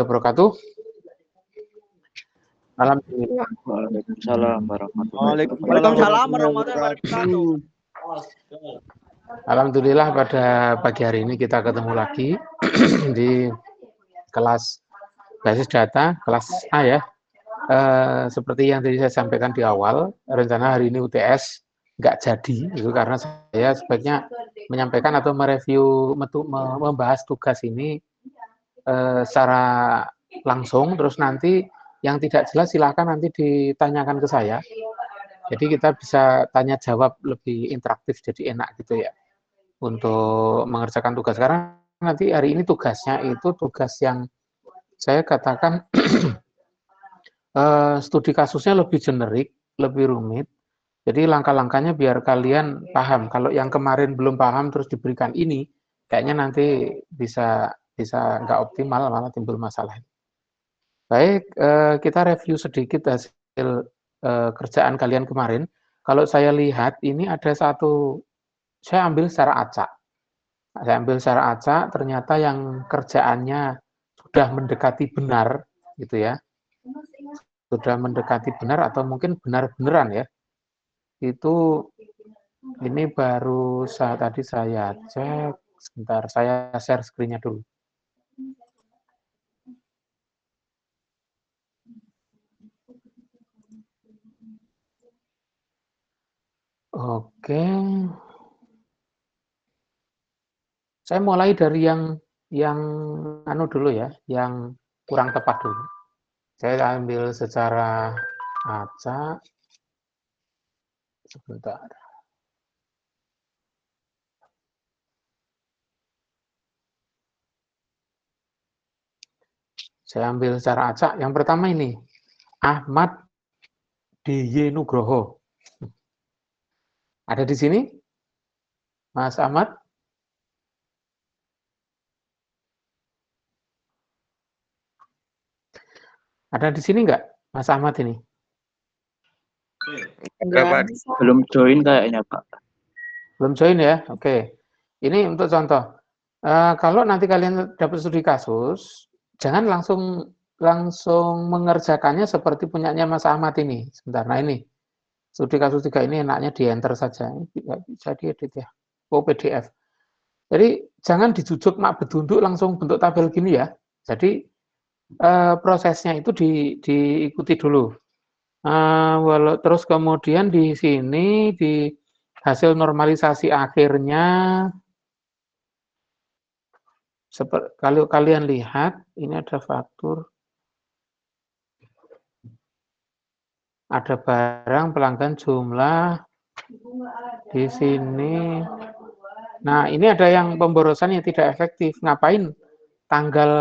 wabarakatuh. Alhamdulillah. Waalaikumsalam warahmatullahi Waalaikumsalam warahmatullahi wabarakatuh. Alhamdulillah pada pagi hari ini kita ketemu lagi di kelas basis data, kelas A ya. Seperti yang tadi saya sampaikan di awal, rencana hari ini UTS nggak jadi, itu karena saya sebaiknya menyampaikan atau mereview, membahas tugas ini secara langsung, terus nanti yang tidak jelas silakan nanti ditanyakan ke saya. Jadi kita bisa tanya jawab lebih interaktif, jadi enak gitu ya untuk mengerjakan tugas. Karena nanti hari ini tugasnya itu tugas yang saya katakan studi kasusnya lebih generik, lebih rumit. Jadi langkah-langkahnya biar kalian paham. Kalau yang kemarin belum paham terus diberikan ini, kayaknya nanti bisa nggak optimal, malah timbul masalah. Baik, kita review sedikit hasil kerjaan kalian kemarin. Kalau saya lihat ini ada satu, saya ambil secara acak. Saya ambil secara acak, ternyata yang kerjaannya sudah mendekati benar, gitu ya. Sudah mendekati benar atau mungkin benar-beneran ya. Itu ini baru tadi saya cek, sebentar saya share screen-nya dulu. Oke. Saya mulai dari yang anu dulu ya, yang kurang tepat dulu. Saya ambil secara acak. Sebentar. Saya ambil secara acak. Yang pertama ini, Ahmad D.Y. Nugroho. Ada di sini? Mas Ahmad? Ada di sini enggak, Mas Ahmad ini? Enggak, belum join kayaknya, Pak. Belum join ya? Oke. Ini untuk contoh. Kalau nanti kalian dapat studi kasus, jangan langsung mengerjakannya seperti punyanya Mas Ahmad ini. Sebentar, nah ini. Studi kasus 3 ini enaknya di enter saja. Bisa diedit ya. Oh, PDF. Jadi jangan dijujuk mak bedunduk langsung bentuk tabel gini ya. Jadi prosesnya itu diikuti dulu. Terus kemudian di sini di hasil normalisasi akhirnya, kalau kalian lihat ini ada faktur, ada barang, pelanggan, jumlah di sini. Nah ini ada yang pemborosan yang tidak efektif. Ngapain tanggal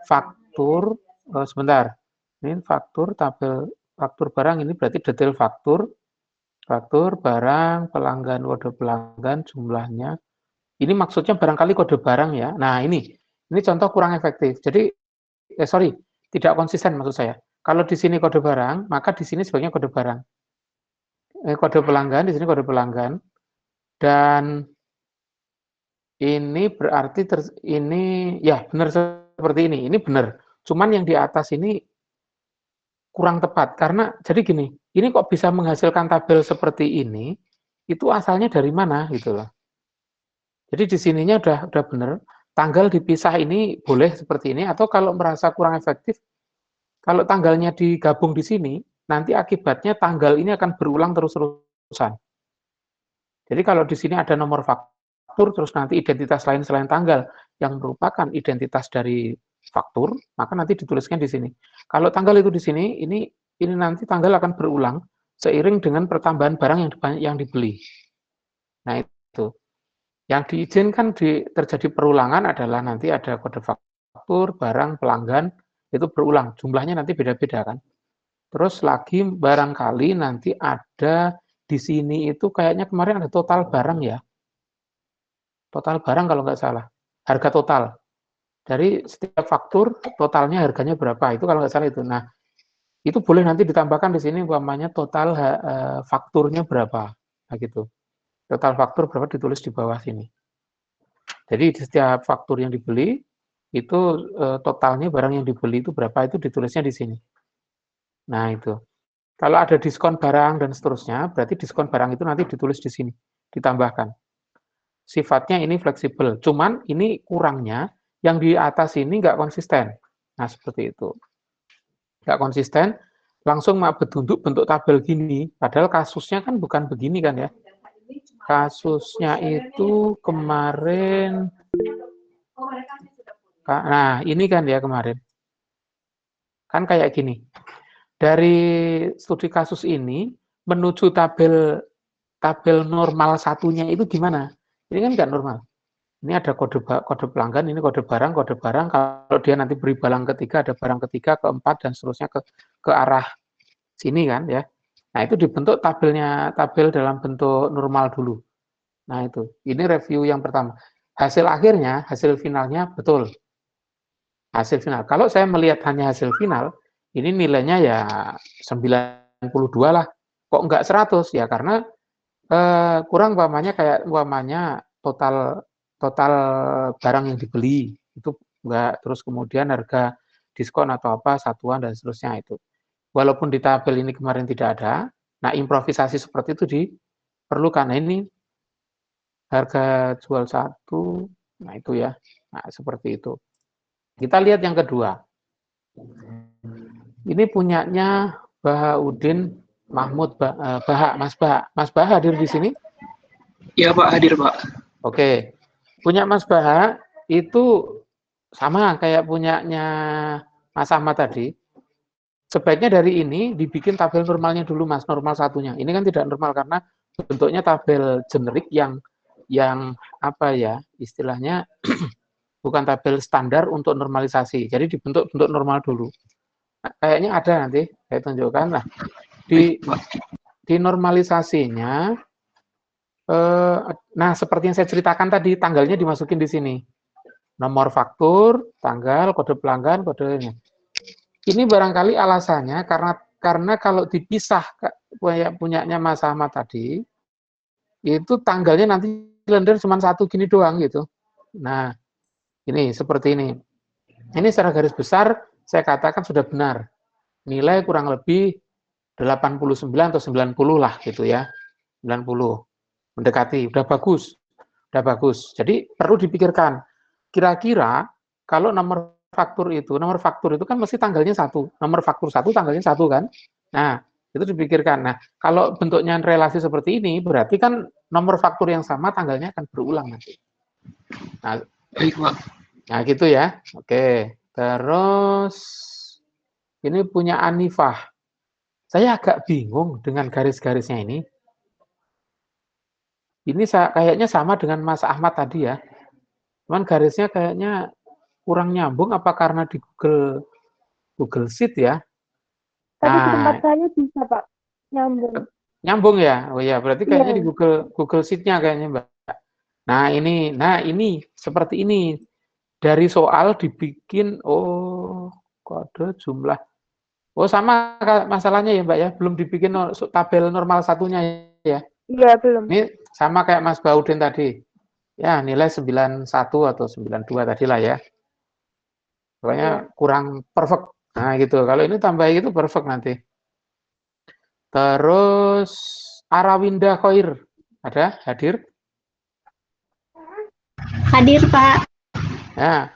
faktur? Sebentar. Ini faktur tabel faktur barang, ini berarti detail faktur barang, pelanggan, kode pelanggan, jumlahnya. Ini maksudnya barangkali kode barang ya. Nah ini contoh kurang efektif. Jadi tidak konsisten maksud saya. Kalau di sini kode barang, maka di sini sebaiknya kode barang. Kode pelanggan, di sini kode pelanggan. Dan ini berarti ini ya benar seperti ini. Ini benar. Cuman yang di atas ini kurang tepat karena jadi gini, ini kok bisa menghasilkan tabel seperti ini, itu asalnya dari mana gitu loh. Jadi di sininya udah benar, tanggal dipisah ini boleh seperti ini, atau kalau merasa kurang efektif, kalau tanggalnya digabung di sini, nanti akibatnya tanggal ini akan berulang terus-terusan. Jadi kalau di sini ada nomor faktur, terus nanti identitas lain selain tanggal yang merupakan identitas dari faktur, maka nanti dituliskan di sini. Kalau tanggal itu di sini, ini nanti tanggal akan berulang seiring dengan pertambahan barang yang dibeli. Nah itu. Yang diizinkan terjadi perulangan adalah nanti ada kode faktur, barang, pelanggan, itu berulang. Jumlahnya nanti beda-beda kan. Terus lagi barangkali nanti ada di sini itu kayaknya kemarin ada total barang ya. Total barang kalau nggak salah. Harga total. Dari setiap faktur totalnya harganya berapa, itu kalau nggak salah itu. Nah, itu boleh nanti ditambahkan di sini umpamanya total fakturnya berapa, nah gitu. Total faktur berapa ditulis di bawah sini. Jadi di setiap faktur yang dibeli itu totalnya barang yang dibeli itu berapa, itu ditulisnya di sini. Nah, itu. Kalau ada diskon barang dan seterusnya, berarti diskon barang itu nanti ditulis di sini, ditambahkan. Sifatnya ini fleksibel, cuman ini kurangnya yang di atas ini nggak konsisten. Nah, seperti itu. Nggak konsisten, langsung bentuk tabel gini, padahal kasusnya kan bukan begini kan ya. Kasusnya itu kemarin, nah ini kan ya kemarin. Kan kayak gini. Dari studi kasus ini menuju tabel normal satunya itu gimana? Ini kan nggak normal. Ini ada kode pelanggan, ini kode barang. Kalau dia nanti beri barang ketiga, ada barang ketiga, keempat dan seterusnya ke arah sini kan ya. Nah itu dibentuk tabel dalam bentuk normal dulu. Nah itu, ini review yang pertama. Hasil akhirnya, hasil finalnya betul. Hasil final. Kalau saya melihat hanya hasil final, ini nilainya ya 92 lah. Kok enggak 100? Ya karena kurang umpamanya total barang yang dibeli itu enggak, terus kemudian harga diskon atau apa satuan dan seterusnya itu. Walaupun di tabel ini kemarin tidak ada, nah improvisasi seperti itu diperlukan. Nah ini harga jual satu, nah itu ya, nah seperti itu. Kita lihat yang kedua. Ini punyanya Bahaudin Mahmud Baha, Mas Baha. Mas Baha hadir di sini? Iya Pak, hadir Pak. Oke. Punya Mas Baha itu sama kayak punyanya Mas Ahmad tadi. Sebaiknya dari ini dibikin tabel normalnya dulu Mas, normal satunya. Ini kan tidak normal karena bentuknya tabel generik yang apa ya, istilahnya bukan tabel standar untuk normalisasi. Jadi dibentuk bentuk normal dulu. Nah, kayaknya ada nanti saya tunjukkan. Nah, di normalisasinya nah seperti yang saya ceritakan tadi, tanggalnya dimasukin di sini. Nomor faktur, tanggal, kode pelanggan, kodenya. Ini barangkali alasannya karena kalau dipisah punyanya Mas Ahmad tadi, itu tanggalnya nanti kalender cuma satu gini doang gitu. Nah, ini seperti ini. Ini secara garis besar saya katakan sudah benar. Nilai kurang lebih 89 atau 90 lah gitu ya. 90. Mendekati, udah bagus. Udah bagus. Jadi perlu dipikirkan. Kira-kira kalau nomor faktur itu kan mesti tanggalnya satu. Nomor faktur satu tanggalnya satu kan. Nah, itu dipikirkan. Nah, kalau bentuknya relasi seperti ini, berarti kan nomor faktur yang sama tanggalnya akan berulang nanti. Nah, baik Pak. Nah, gitu ya. Oke. Terus ini punya Anifah. Saya agak bingung dengan garis-garisnya ini. Ini kayaknya sama dengan Mas Ahmad tadi ya. Cuman garisnya kayaknya kurang nyambung apa karena di Google Sheet ya. Tapi di tempat saya bisa Pak, nyambung. Nyambung ya? Oh ya, berarti kayaknya di Google Sheet-nya kayaknya Mbak. Nah ini seperti ini. Dari soal dibikin, kode jumlah. Oh sama masalahnya ya Mbak ya, belum dibikin tabel normal satunya ya? Iya, belum. Ini sama kayak Mas Baudin tadi. Ya, nilai 91 atau 92 tadi lah ya. Pokoknya kurang perfect. Nah gitu, kalau ini tambah itu perfect nanti. Terus Arawinda Khoir, ada? Hadir? Hadir Pak. Nah,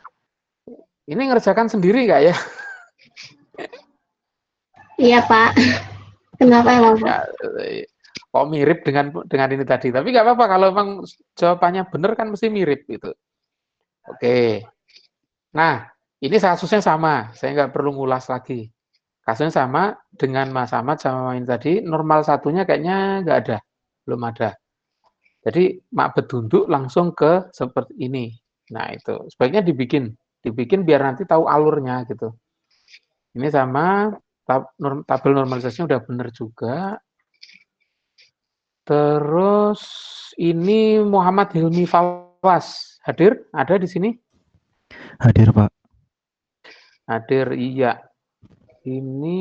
ini ngerjakan sendiri nggak ya? Iya Pak. Kenapa emang Pak? Ya, kok mirip dengan ini tadi. Tapi nggak apa-apa, kalau memang jawabannya benar kan mesti mirip gitu. Oke. Nah, ini kasusnya sama. Saya nggak perlu ngulas lagi. Kasusnya sama dengan Mas Ahmad sama ini tadi. Normal satunya kayaknya nggak ada. Belum ada. Jadi mak bedunduk langsung ke seperti ini. Nah itu sebaiknya dibikin biar nanti tahu alurnya gitu. Ini sama tabel normalisasinya udah benar juga. Terus ini Muhammad Hilmi Fawaz hadir? Ada di sini? Hadir Pak. Hadir, iya. Ini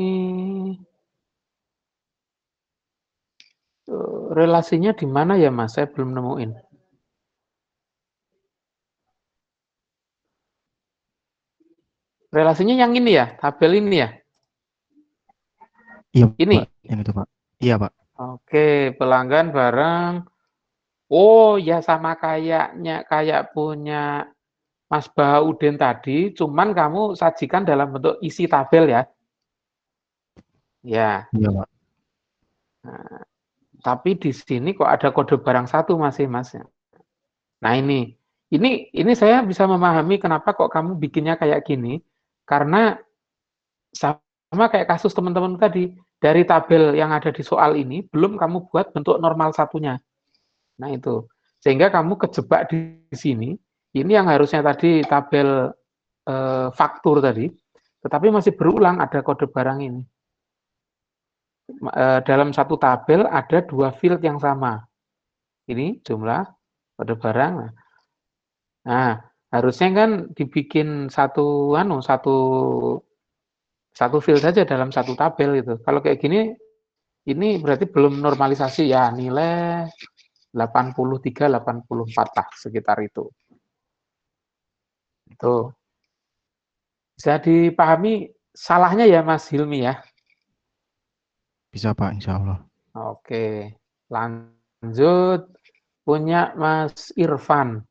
relasinya di mana ya Mas? Saya belum nemuin. Relasinya yang ini ya, tabel ini ya? Iya, Ini? Pak. Yang itu, Pak. Iya, Pak. Oke, pelanggan barang. Oh ya sama kayak punya Mas Bahaudin tadi, cuman kamu sajikan dalam bentuk isi tabel ya. Ya. Iya, Pak. Nah, tapi di sini kok ada kode barang satu masih Mas. Nah ini saya bisa memahami kenapa kok kamu bikinnya kayak gini, karena sama kayak kasus teman-teman tadi, dari tabel yang ada di soal ini belum kamu buat bentuk normal satunya. Nah itu, sehingga kamu kejebak di sini. Ini yang harusnya tadi tabel faktur tadi, tetapi masih berulang ada kode barang ini. Dalam satu tabel ada dua field yang sama. Ini jumlah kode barang. Nah, harusnya kan dibikin satu field saja dalam satu tabel gitu. Kalau kayak gini, ini berarti belum normalisasi ya, nilai 83, 84 lah sekitar itu. Itu bisa dipahami salahnya ya Mas Hilmi ya. Bisa, Pak, insya Allah. Oke, lanjut punya Mas Irfan.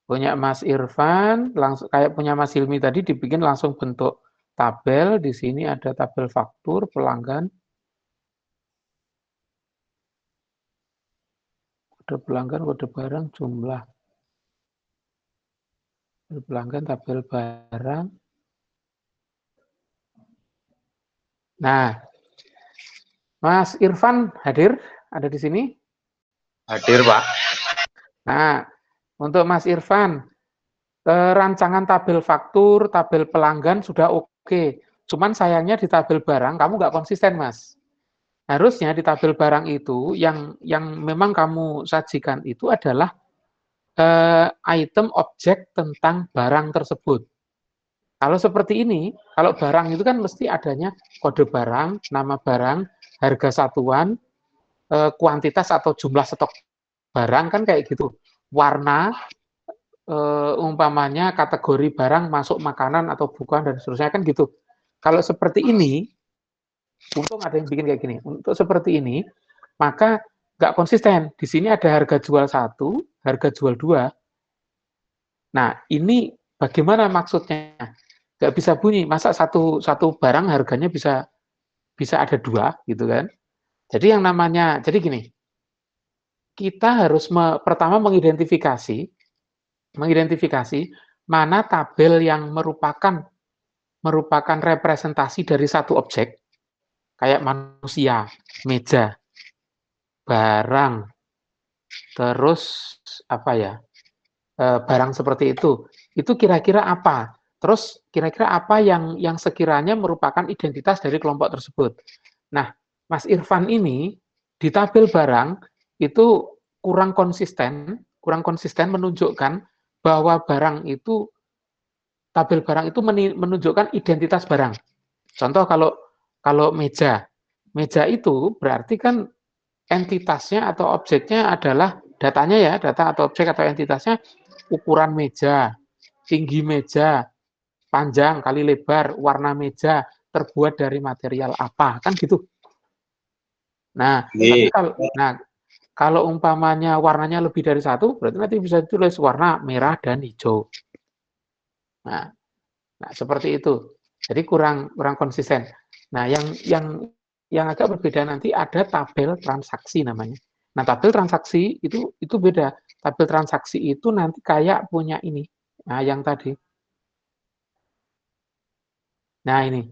Punya Mas Irfan, langsung kayak punya Mas Hilmi tadi dibikin langsung bentuk tabel. Di sini ada tabel faktur pelanggan. Kode pelanggan, kode barang, jumlah. Tabel pelanggan, tabel barang. Nah, Mas Irfan hadir? Ada di sini? Hadir, Pak. Nah, untuk Mas Irfan, rancangan tabel faktur, tabel pelanggan sudah oke. Cuman sayangnya di tabel barang kamu nggak konsisten, Mas. Harusnya di tabel barang itu yang memang kamu sajikan itu adalah item objek tentang barang tersebut. Kalau seperti ini, kalau barang itu kan mesti adanya kode barang, nama barang, harga satuan, kuantitas atau jumlah stok barang kan kayak gitu. Warna, umpamanya kategori barang masuk makanan atau bukan dan seterusnya kan gitu. Kalau seperti ini, untung ada yang bikin kayak gini. Untuk seperti ini, maka nggak konsisten. Di sini ada harga jual 1, harga jual 2. Nah, ini bagaimana maksudnya? Nggak bisa bunyi. Masa satu barang harganya bisa ada 2 gitu kan? Jadi yang namanya, jadi gini, kita harus pertama mengidentifikasi mana tabel yang merupakan representasi dari satu objek, kayak manusia, meja, barang, terus apa ya, barang seperti itu kira-kira apa? Terus kira-kira apa yang sekiranya merupakan identitas dari kelompok tersebut. Nah, Mas Irfan ini di tabel barang itu kurang konsisten menunjukkan bahwa barang itu, tabel barang itu menunjukkan identitas barang. Contoh kalau meja itu berarti kan entitasnya atau objeknya adalah datanya ya, data atau objek atau entitasnya ukuran meja, tinggi meja, panjang kali lebar, warna meja, terbuat dari material apa, kan gitu. Nah, tapi kalau umpamanya warnanya lebih dari satu, berarti nanti bisa ditulis warna merah dan hijau. Nah seperti itu. Jadi kurang konsisten. Nah, yang agak berbeda nanti ada tabel transaksi namanya. Nah, tabel transaksi itu beda. Tabel transaksi itu nanti kayak punya ini. Nah, yang tadi. Nah, ini.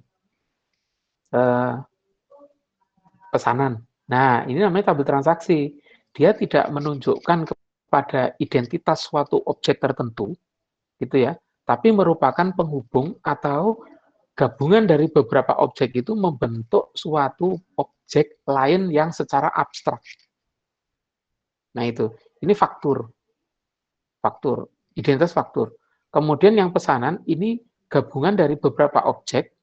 Pesanan. Nah, ini namanya tabel transaksi. Dia tidak menunjukkan kepada identitas suatu objek tertentu, gitu ya, tapi merupakan penghubung atau gabungan dari beberapa objek itu membentuk suatu objek lain yang secara abstrak. Nah itu, ini faktur, identitas faktur. Kemudian yang pesanan ini gabungan dari beberapa objek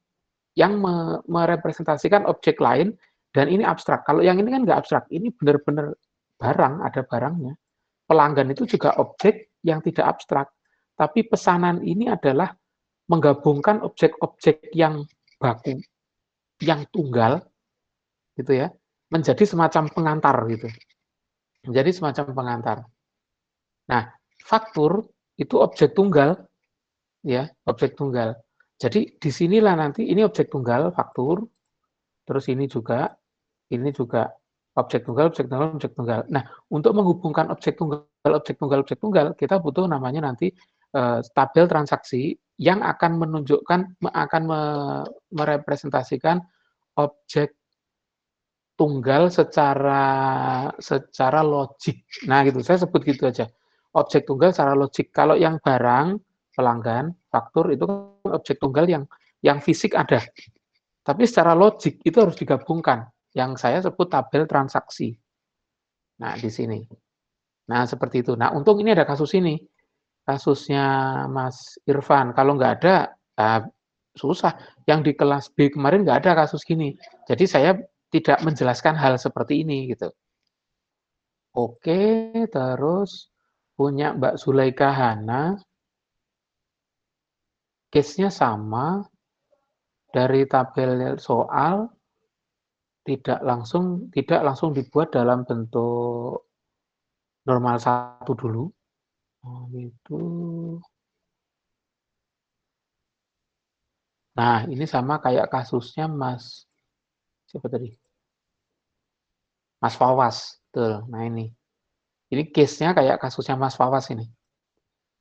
yang merepresentasikan objek lain dan ini abstrak. Kalau yang ini kan nggak abstrak, ini benar-benar barang, ada barangnya. Pelanggan itu juga objek yang tidak abstrak, tapi pesanan ini adalah menggabungkan objek-objek yang baku, yang tunggal, gitu ya, menjadi semacam pengantar gitu. Menjadi semacam pengantar. Nah, faktur itu objek tunggal, ya, objek tunggal. Jadi disinilah nanti ini objek tunggal faktur, terus ini juga objek tunggal, objek tunggal, objek tunggal. Nah, untuk menghubungkan objek tunggal, objek tunggal, objek tunggal, kita butuh namanya nanti tabel transaksi yang akan menunjukkan, akan merepresentasikan objek tunggal secara logik. Nah, gitu. Saya sebut gitu aja. Objek tunggal secara logik. Kalau yang barang, pelanggan, faktur itu kan objek tunggal yang fisik ada. Tapi secara logik itu harus digabungkan. Yang saya sebut tabel transaksi. Nah, di sini. Nah, seperti itu. Nah, untung ini ada kasus ini. Kasusnya Mas Irfan. Kalau nggak ada, susah. Yang di kelas B kemarin nggak ada kasus gini. Jadi saya tidak menjelaskan hal seperti ini gitu. Oke, terus punya Mbak Zulaika Hana, case-nya sama, dari tabel soal tidak langsung dibuat dalam bentuk normal 1 dulu. Gitu. Nah, ini sama kayak kasusnya Mas siapa tadi? Mas Fawas. Betul. Nah, ini case-nya kayak kasusnya Mas Fawas ini.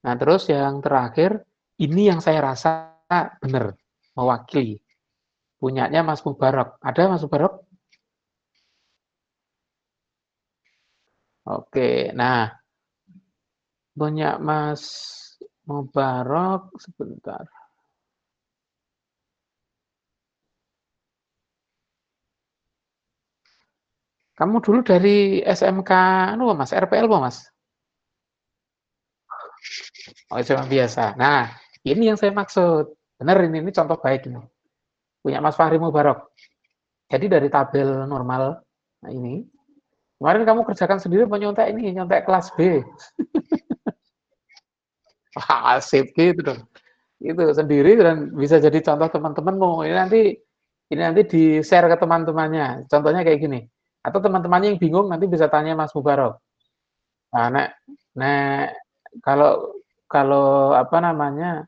Nah, terus yang terakhir, ini yang saya rasa benar, mewakili. Punyanya Mas Mubarak. Ada Mas Mubarak? Oke, nah. Punya Mas Mubarak, sebentar. Kamu dulu dari SMK, Mas, RPL, Mas? Oh, SMA biasa. Nah, ini yang saya maksud. Benar, ini contoh baik ini. Punya Mas Fahri Mubarak. Jadi dari tabel normal, nah ini. Kemarin kamu kerjakan sendiri menyontek ini, nyontek kelas B. Wah, asik gitu dong. Itu sendiri dan bisa jadi contoh teman-temanmu. Ini nanti di-share ke teman-temannya. Contohnya kayak gini. Atau teman-temannya yang bingung nanti bisa tanya Mas Mubarak. Nah, nek kalau apa namanya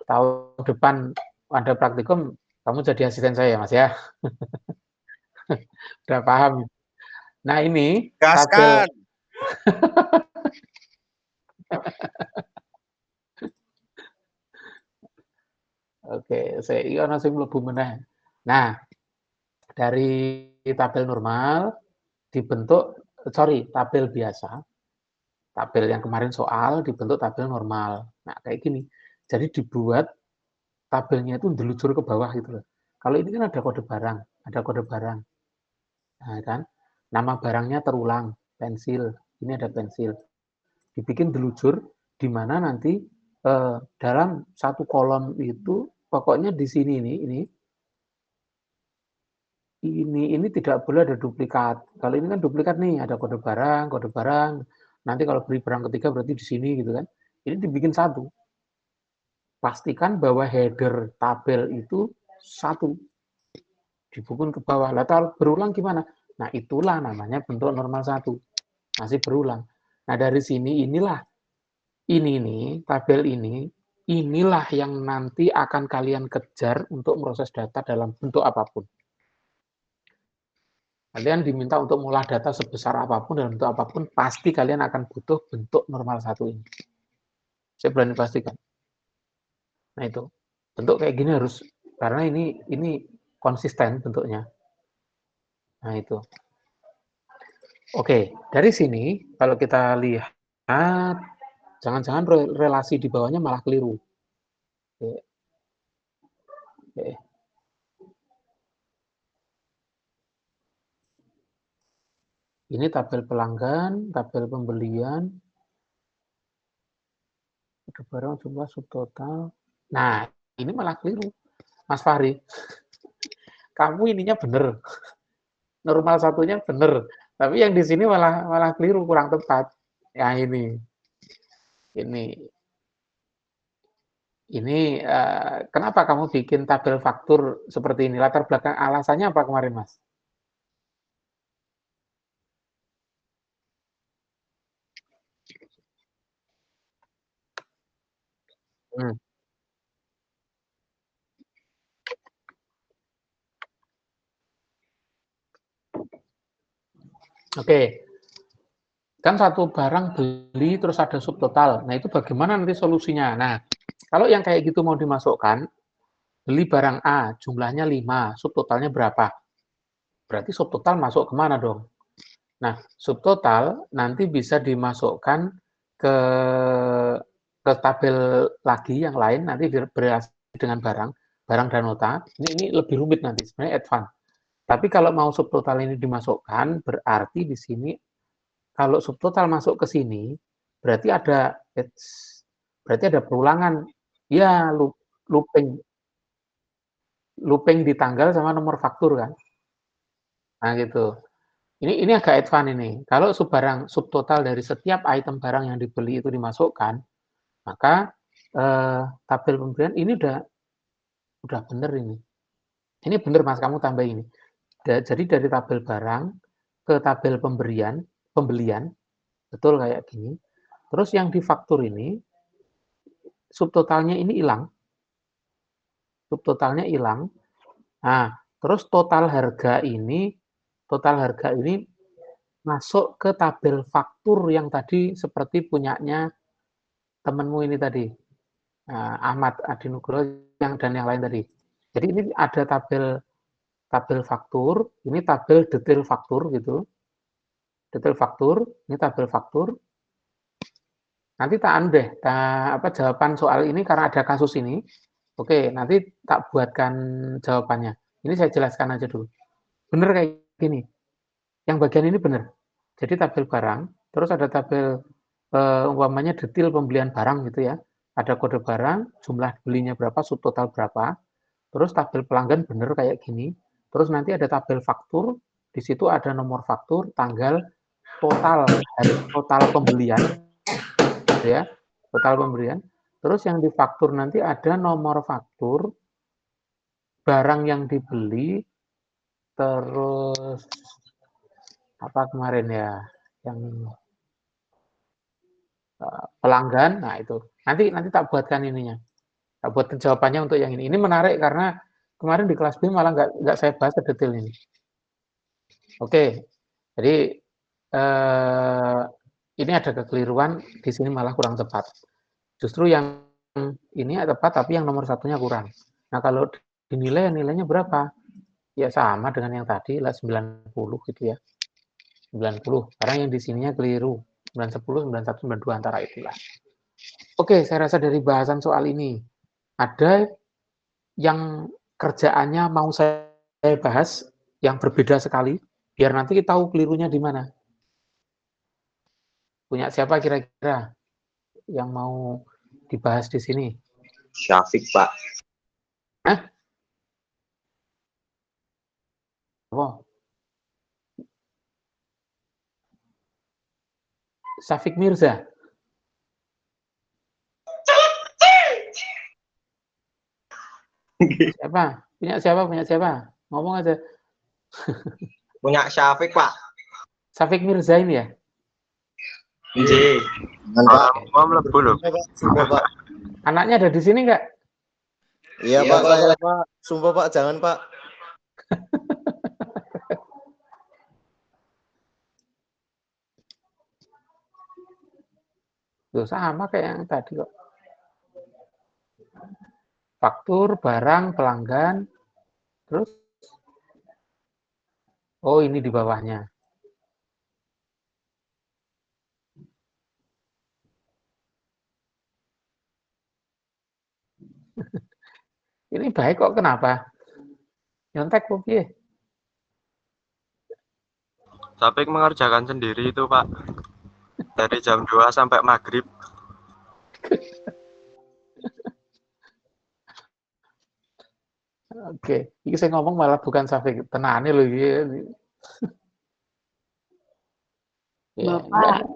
tahun depan ada praktikum, kamu jadi asisten saya, Mas ya. Udah paham. Nah, ini tabel. Oke, saya iya nasi mlebu meneh. Nah, dari tabel normal dibentuk, tabel biasa. Tabel yang kemarin soal dibentuk tabel normal. Nah, kayak gini. Jadi dibuat tabelnya itu delusur ke bawah gitu loh. Kalau ini kan ada kode barang. Nah, kan? Nama barangnya terulang, pensil. Ini ada pensil. Dibikin delusur di mana nanti dalam satu kolom itu pokoknya di sini ini tidak boleh ada duplikat. Kalau ini kan duplikat nih, ada kode barang. Nanti kalau beli barang ketiga berarti di sini gitu kan. Ini dibikin satu. Pastikan bahwa header tabel itu satu. Dibukuin ke bawah. Lah kalau berulang gimana? Nah, itulah namanya bentuk normal satu. Masih berulang. Nah, dari sini ini nih, tabel inilah yang nanti akan kalian kejar untuk proses data dalam bentuk apapun. Kalian diminta untuk mengolah data sebesar apapun dalam bentuk apapun, pasti kalian akan butuh bentuk normal satu ini. Saya berani pastikan. Nah itu, bentuk kayak gini harus, karena ini konsisten bentuknya. Nah itu. Oke, dari sini kalau kita lihat, jangan-jangan relasi di bawahnya malah keliru. Oke. Ini tabel pelanggan, tabel pembelian, ada barang jumlah subtotal. Nah, ini malah keliru. Mas Fahri, kamu ininya bener. Normal satunya bener. Tapi yang di sini malah keliru, kurang tepat. Ya ini Ini kenapa kamu bikin tabel faktur seperti ini? Latar belakang alasannya apa kemarin, Mas? Hmm. Oke, kan satu barang beli terus ada subtotal. Nah, itu bagaimana nanti solusinya? Nah, kalau yang kayak gitu mau dimasukkan, beli barang A, jumlahnya 5, subtotalnya berapa? Berarti subtotal masuk kemana dong? Nah, subtotal nanti bisa dimasukkan ke tabel lagi yang lain, nanti berhasil dengan barang dan nota. Ini lebih rumit nanti, sebenarnya advance. Tapi kalau mau subtotal ini dimasukkan, berarti di sini kalau subtotal masuk ke sini, berarti ada perulangan. Ya, looping di tanggal sama nomor faktur kan. Nah, gitu. Ini agak advance ini. Kalau subtotal dari setiap item barang yang dibeli itu dimasukkan, maka tabel pembelian ini udah bener ini. Ini bener Mas, kamu tambah ini. Jadi dari tabel barang ke tabel pembelian, betul kayak gini. Terus yang di faktur ini, subtotalnya ini hilang. Subtotalnya hilang. Nah, terus total harga ini masuk ke tabel faktur yang tadi seperti punyanya temenmu ini tadi, Ahmad Adinugroho dan yang lain tadi. Jadi ini ada tabel faktur, ini tabel detail faktur gitu. Detail faktur, ini tabel faktur. Nanti jawaban soal ini karena ada kasus ini. Oke, nanti tak buatkan jawabannya. Ini saya jelaskan aja dulu. Bener kayak gini. Yang bagian ini bener. Jadi tabel barang, terus ada tabel umpamanya detail pembelian barang gitu ya. Ada kode barang, jumlah belinya berapa, subtotal berapa. Terus tabel pelanggan bener kayak gini. Terus nanti ada tabel faktur, di situ ada nomor faktur, tanggal, total pembelian, ya, total pembelian. Terus yang di faktur nanti ada nomor faktur, barang yang dibeli, terus apa kemarin ya, yang pelanggan. Nah itu nanti tak buatkan ininya, tak buatkan jawabannya untuk yang ini. Ini menarik karena kemarin di kelas B malah nggak saya bahas detail ini. Oke, jadi ini ada kekeliruan di sini malah kurang tepat. Justru yang ini tepat tapi yang nomor satunya kurang. Nah kalau dinilai nilainya berapa? Ya sama dengan yang tadi lah 90 gitu ya. 90. Karena yang di sininya keliru. 90, 91, 92 antara itulah. Oke, saya rasa dari bahasan soal ini ada yang kerjaannya mau saya bahas yang berbeda sekali biar nanti kita tahu kelirunya di mana. Punya siapa kira-kira yang mau dibahas di sini? Syafiq, Pak. Hah? Oh. Syafiq Mirza. Siapa? Punya siapa? Ngomong aja. Punya Syafiq, Pak. Syafiq Mirza ini ya? Iya. Pak. Anaknya ada di sini nggak? Iya, Pak, saya Pak. Sumpah Pak, jangan Pak. Loh, sama kayak yang tadi kok. Faktur, barang, pelanggan, terus oh ini di bawahnya. Ini baik kok, kenapa? Nyontek kok piye? Syafiq mengerjakan sendiri itu, Pak. Dari jam 2 sampai maghrib. Oke, ini saya ngomong malah bukan Syafiq, tenane loh iki. Bapak,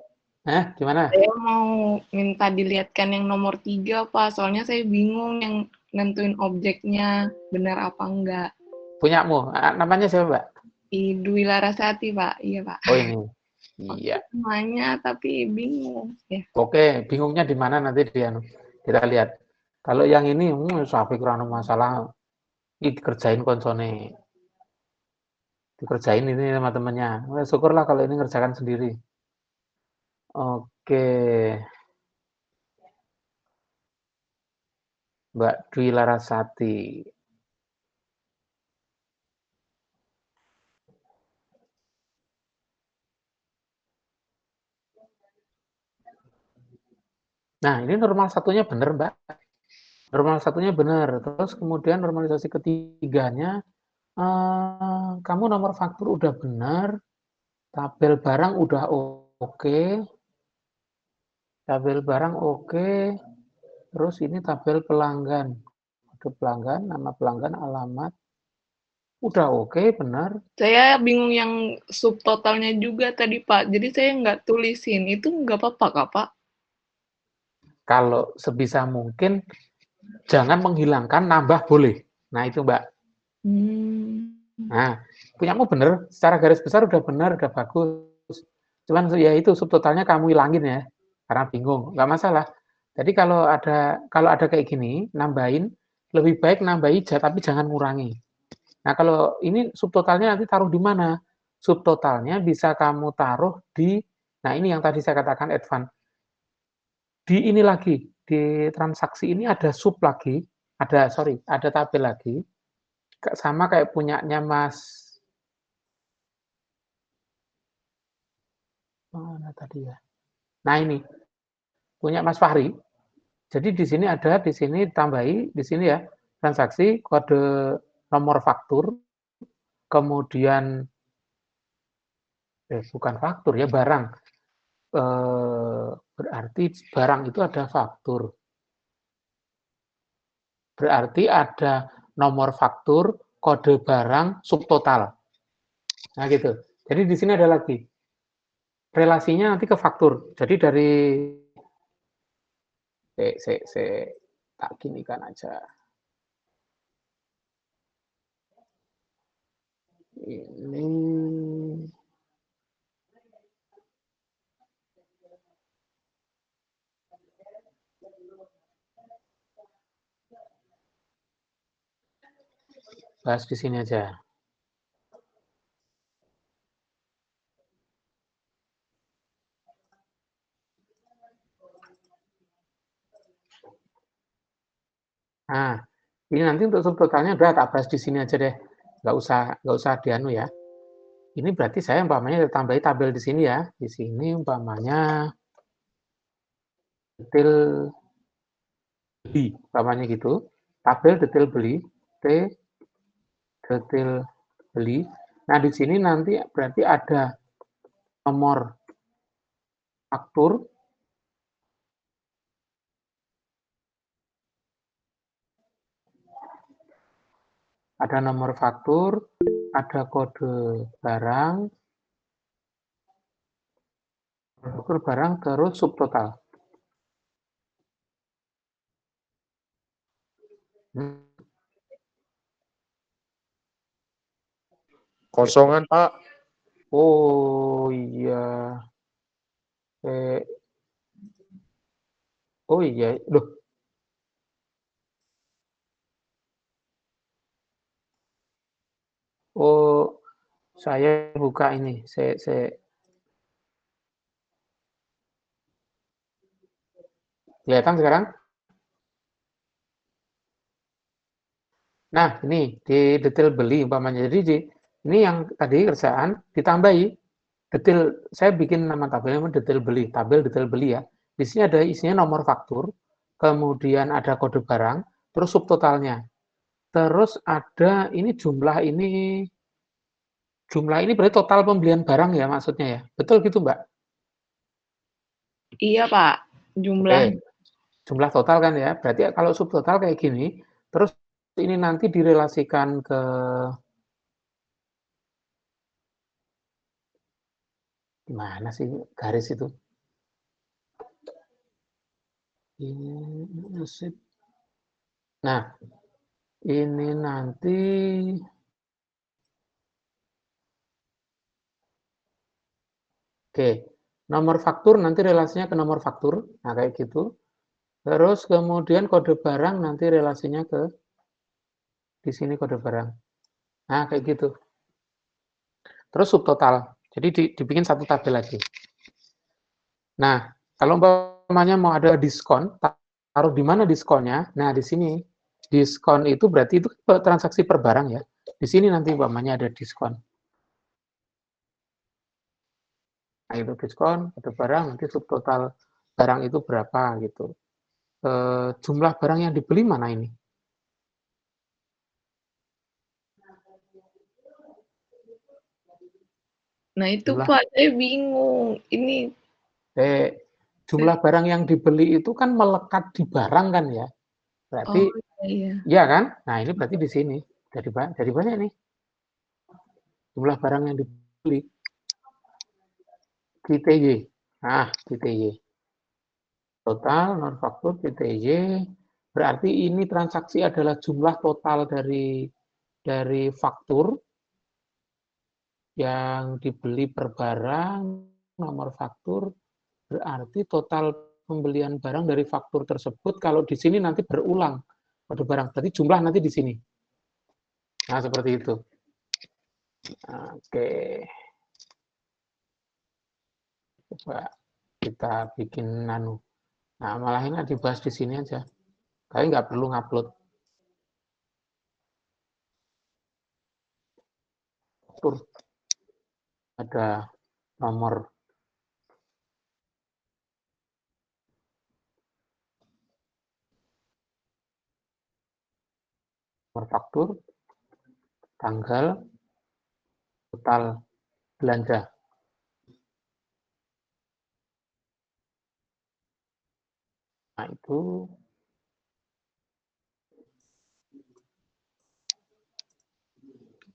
Gimana? Saya mau minta dilihatkan yang nomor 3, Pak. Soalnya saya bingung yang nentuin objeknya benar apa enggak. Punyamu, namanya siapa, Mbak? Dwi Larasati, Pak. Iya, Pak. Oh, ini. Iya. Namanya tapi bingung. Ya. Oke, bingungnya di mana nanti kita lihat. Kalau yang ini, Syafiq rano masalah, ini dikerjain konsone. Dikerjain ini sama temennya. Syukurlah kalau ini ngerjakan sendiri. Oke. Mbak Dwi Larasati. Nah, ini normal satunya benar, Mbak. Normal satunya benar. Terus kemudian normalisasi ketiganya, kamu nomor faktur udah benar, tabel barang udah oke, tabel barang oke, terus ini tabel pelanggan. Ada pelanggan, nama pelanggan, alamat. Udah oke, benar. Saya bingung yang subtotalnya juga tadi, Pak. Jadi saya nggak tulisin. Itu nggak apa-apa, Kak, Pak? Kalau sebisa mungkin, jangan menghilangkan, nambah boleh. Nah, itu, Mbak. Nah, punyamu bener, secara garis besar udah benar, udah bagus. Cuman ya itu subtotalnya kamu hilangin ya, karena bingung, nggak masalah. Jadi kalau ada kayak gini, nambahin, lebih baik nambahi tapi jangan ngurangi. Nah, kalau ini subtotalnya nanti taruh di mana? Subtotalnya bisa kamu taruh di, nah ini yang tadi saya katakan advance. Di ini lagi, di transaksi ini ada sub lagi, ada tabel lagi, sama kayak punyanya Mas, mana tadi ya? Nah ini, punya Mas Fahri. Jadi di sini ada, di sini tambahi, di sini ya, transaksi, kode nomor faktur, kemudian, bukan faktur ya, barang. Berarti barang itu ada faktur. Berarti ada nomor faktur, kode barang, subtotal. Nah gitu. Jadi di sini ada lagi. Relasinya nanti ke faktur. Jadi dari tak ginikan aja. Ini bahas di sini aja. Nah, ini nanti untuk subtotalnya udah tak bahas di sini aja deh. Nggak usah dianu ya. Ini berarti saya umpamanya tambahi tabel di sini ya. Di sini umpamanya detail beli, umpamanya gitu. Tabel detail beli, detail beli. Nah, di sini nanti berarti ada nomor faktur, ada nomor faktur, ada kode barang, terus subtotal. Kosongan, Pak. Oh iya. Oh iya, loh. Oh, saya buka ini. Kelihatan sekarang? Nah, ini di detail beli umpamanya. Jadi ini yang tadi kerjaan ditambahi detail. Saya bikin nama tabelnya detail beli, tabel detail beli ya. Di sini ada isinya nomor faktur, kemudian ada kode barang, terus subtotalnya. Terus ada ini jumlah ini berarti total pembelian barang ya maksudnya ya. Betul gitu, Mbak? Iya, Pak. Jumlah. Oke. Jumlah total kan ya. Berarti kalau subtotal kayak gini, terus ini nanti direlasikan ke gimana sih garis itu? Ini sip. Nah, ini nanti oke, nomor faktur nanti relasinya ke nomor faktur. Nah, kayak gitu. Terus kemudian kode barang nanti relasinya ke di sini kode barang. Nah, kayak gitu. Terus subtotal. Jadi dibikin satu tabel lagi. Nah, kalau umpamanya mau ada diskon, taruh di mana diskonnya? Nah, di sini. Diskon itu berarti itu transaksi per barang ya. Di sini nanti umpamanya ada diskon. Nah, itu diskon, ada barang, nanti subtotal barang itu berapa gitu. Jumlah barang yang dibeli mana ini? Nah itu Pak, saya bingung. Ini jumlah barang yang dibeli itu kan melekat di barang kan ya. Berarti, iya kan? Nah ini berarti di sini. Jadi banyak nih. Jumlah barang yang dibeli. QTY. Nah, QTY. Total, non faktur, QTY. Berarti ini transaksi adalah jumlah total dari faktur yang dibeli per barang, nomor faktur, berarti total pembelian barang dari faktur tersebut, kalau di sini nanti berulang pada barang, berarti jumlah nanti di sini. Nah, seperti itu. Oke. Coba kita bikin nano. Nah, malah ini dibahas di sini aja. Kalian nggak perlu ngupload. Faktur. Ada nomor faktur, tanggal, total belanja. Nah, itu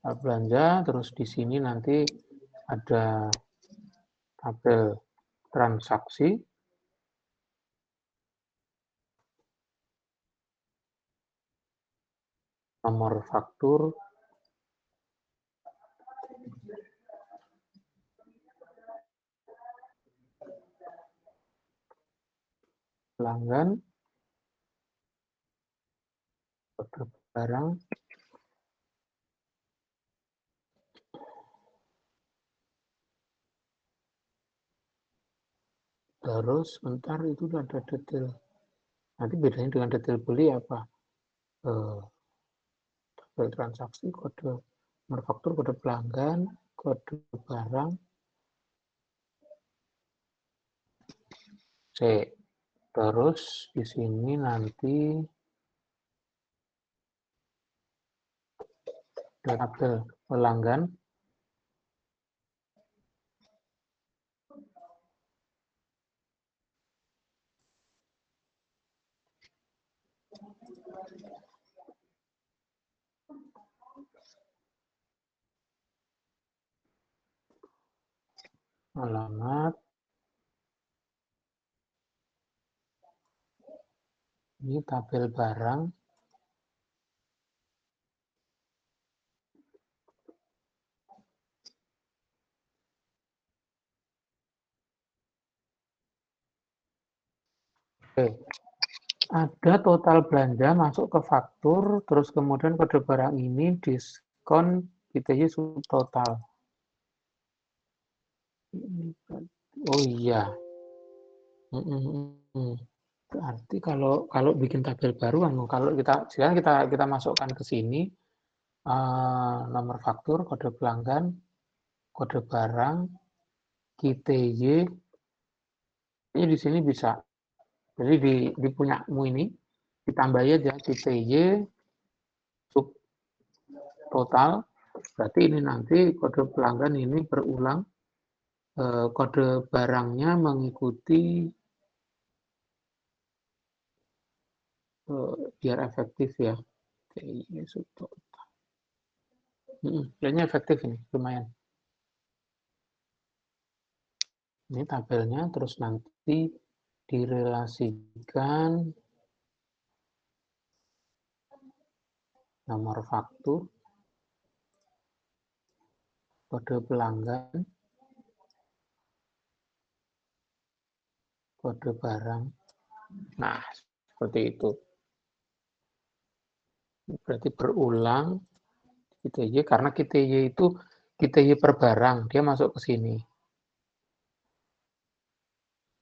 belanja, terus di sini nanti ada tabel transaksi, nomor faktur, pelanggan, kode barang, terus bentar itu ada detail. Nanti bedanya dengan detail beli apa? Tabel transaksi, kode nomor faktur, kode pelanggan, kode barang. C. Terus di sini nanti ada tabel pelanggan, alamat, ini tabel barang, oke. Ada total belanja masuk ke faktur, terus kemudian kode barang ini diskon ITY subtotal. Oh iya. Berarti kalau bikin tabel baru, kalau sekarang kita masukkan ke sini nomor faktur, kode pelanggan, kode barang, QTY, ini di sini bisa. Jadi di punyamu ini ditambah aja QTY sub total. Berarti ini nanti kode pelanggan ini berulang, kode barangnya mengikuti biar efektif ya. QTY sub total. Kayaknya efektif ini, lumayan. Ini tabelnya, terus nanti direlasikan nomor faktur, kode pelanggan, kode barang. Nah, seperti itu. Berarti berulang QTY, karena QTY itu QTY per barang, dia masuk ke sini.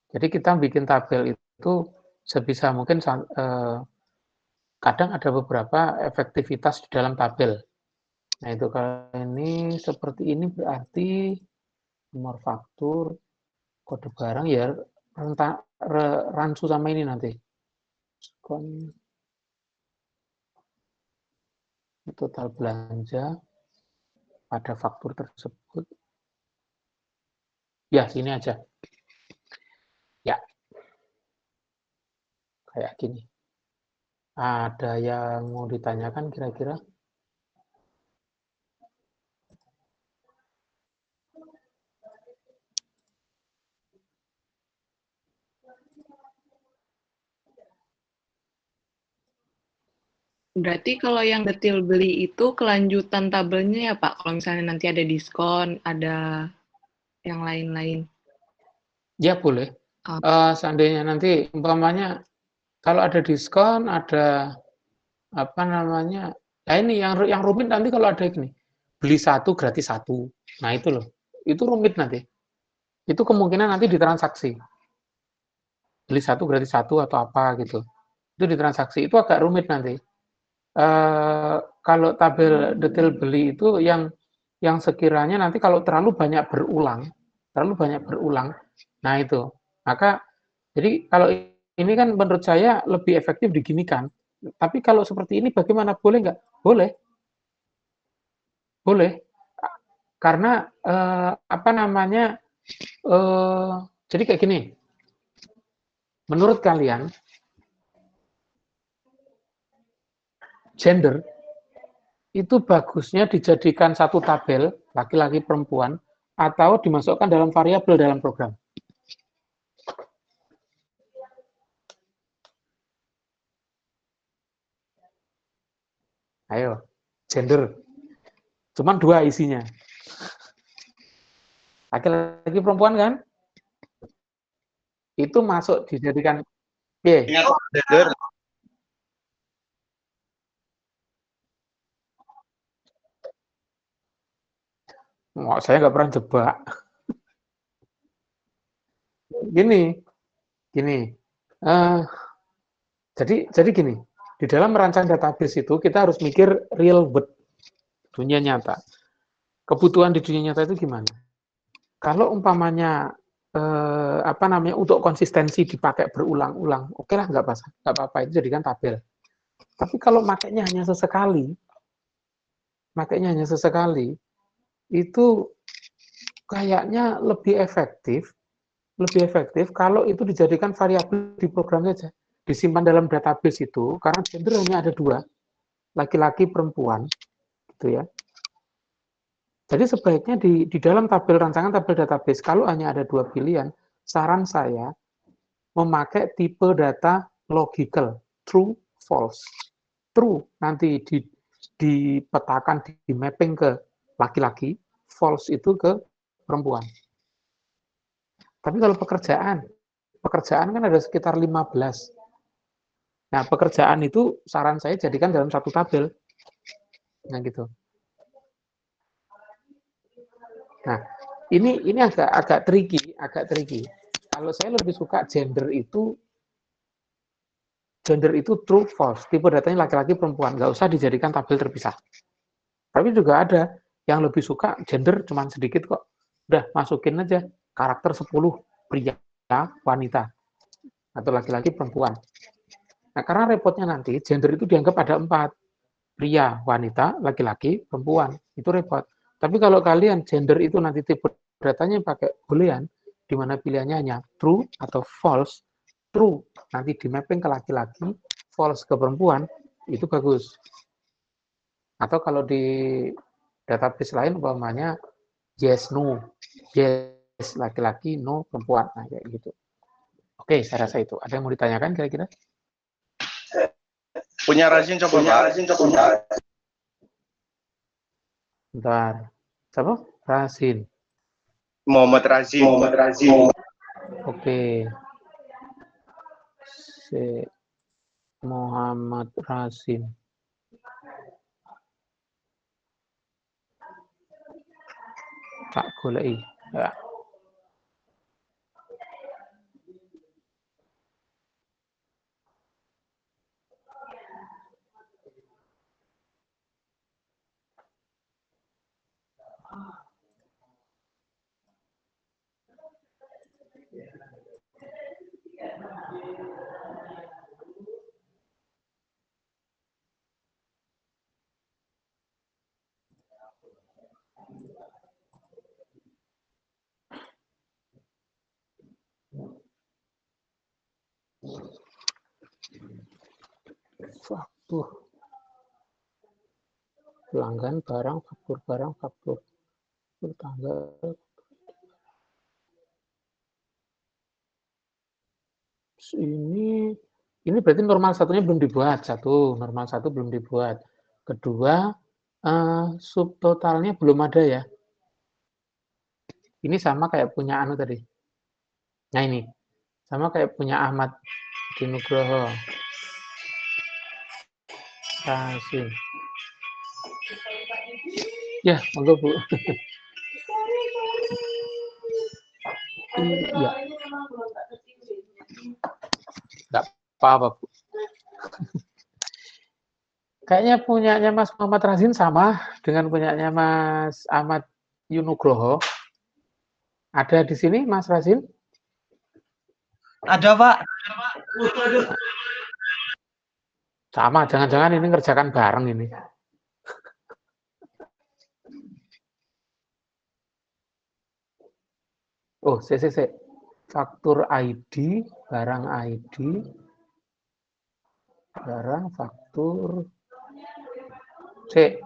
Jadi kita bikin tabel itu sebisa mungkin, kadang ada beberapa efektivitas di dalam tabel. Nah itu kalau ini seperti ini berarti nomor faktur, kode barang ya rancu sama ini nanti. Total belanja pada faktur tersebut. Ya, sini aja. Ya. Kayak gini. Ada yang mau ditanyakan kira-kira? Berarti kalau yang detail beli itu kelanjutan tabelnya ya Pak? Kalau misalnya nanti ada diskon, ada yang lain-lain. Ya boleh. Seandainya nanti umpamanya kalau ada diskon, ada apa namanya? Nah ini yang rumit nanti kalau ada gini, beli satu gratis satu. Nah itu loh, itu rumit nanti. Itu kemungkinan nanti ditransaksi. Beli satu gratis satu atau apa gitu. Itu ditransaksi, itu agak rumit nanti. Kalau tabel detail beli itu yang sekiranya nanti kalau terlalu banyak berulang, nah itu, maka jadi kalau ini kan menurut saya lebih efektif diginikan. Tapi kalau seperti ini bagaimana? Boleh nggak? Boleh. Boleh. Karena apa namanya? Jadi kayak gini. Menurut kalian gender itu bagusnya dijadikan satu tabel laki-laki perempuan atau dimasukkan dalam variabel dalam program? Ayo, gender. Cuman dua isinya. Laki-laki perempuan kan? Itu masuk dijadikan gender. Oh, saya nggak pernah jebak. Gini. Jadi gini. Di dalam merancang database itu kita harus mikir real world, dunia nyata. Kebutuhan di dunia nyata itu gimana? Kalau umpamanya apa namanya untuk konsistensi dipakai berulang-ulang, oke lah nggak apa-apa itu jadikan tabel. Tapi kalau makainya hanya sesekali, itu kayaknya lebih efektif kalau itu dijadikan variabel di program saja, disimpan dalam database itu, karena gender hanya ada dua, laki-laki perempuan, gitu ya. Jadi sebaiknya di dalam tabel rancangan tabel database, kalau hanya ada dua pilihan, saran saya memakai tipe data logical, true, false. True nanti dipetakan, di mapping ke laki-laki, false itu ke perempuan. Tapi kalau pekerjaan kan ada sekitar 15. Nah, pekerjaan itu saran saya jadikan dalam satu tabel. Nah, gitu. Nah, ini agak tricky. Kalau saya lebih suka gender itu true false, tipe datanya laki-laki perempuan, nggak usah dijadikan tabel terpisah. Tapi juga ada yang lebih suka gender cuman sedikit kok. Udah masukin aja karakter 10 pria, wanita atau laki-laki perempuan. Nah, karena repotnya nanti gender itu dianggap ada 4. Pria, wanita, laki-laki, perempuan. Itu repot. Tapi kalau kalian gender itu nanti tipe datanya pakai boolean, di mana pilihannya hanya true atau false. True nanti di mapping ke laki-laki, false ke perempuan, itu bagus. Atau kalau di database lain umpamanya yes no, yes laki-laki, no perempuan, nah kayak gitu. Oke, saya rasa itu. Ada yang mau ditanyakan kira-kira? Punya Razin coba, Pak. Bentar. Siapa? Razin. Muhammad Razin. Oke. Muhammad Razin. Tak goleki. Ya. Faktur. Pelanggan barang, faktur barang, faktur tanggal. Ini berarti normal satunya belum dibuat. Satu, normal satu belum dibuat. Kedua, subtotalnya belum ada ya. Ini sama kayak punya Anu tadi. Nah ini, sama kayak punya Ahmad Dinugroho. Razin. Ya, monggo Bu. Iya. Enggak apa-apa, Bu. Kayaknya punyanya Mas Muhammad Razin sama dengan punyanya Mas Ahmad Yunugroho. Ada di sini Mas Razin? Ada, Pak. Sama, jangan-jangan ini ngerjakan bareng ini. Oh, faktur ID, barang ID, barang faktur. Oke.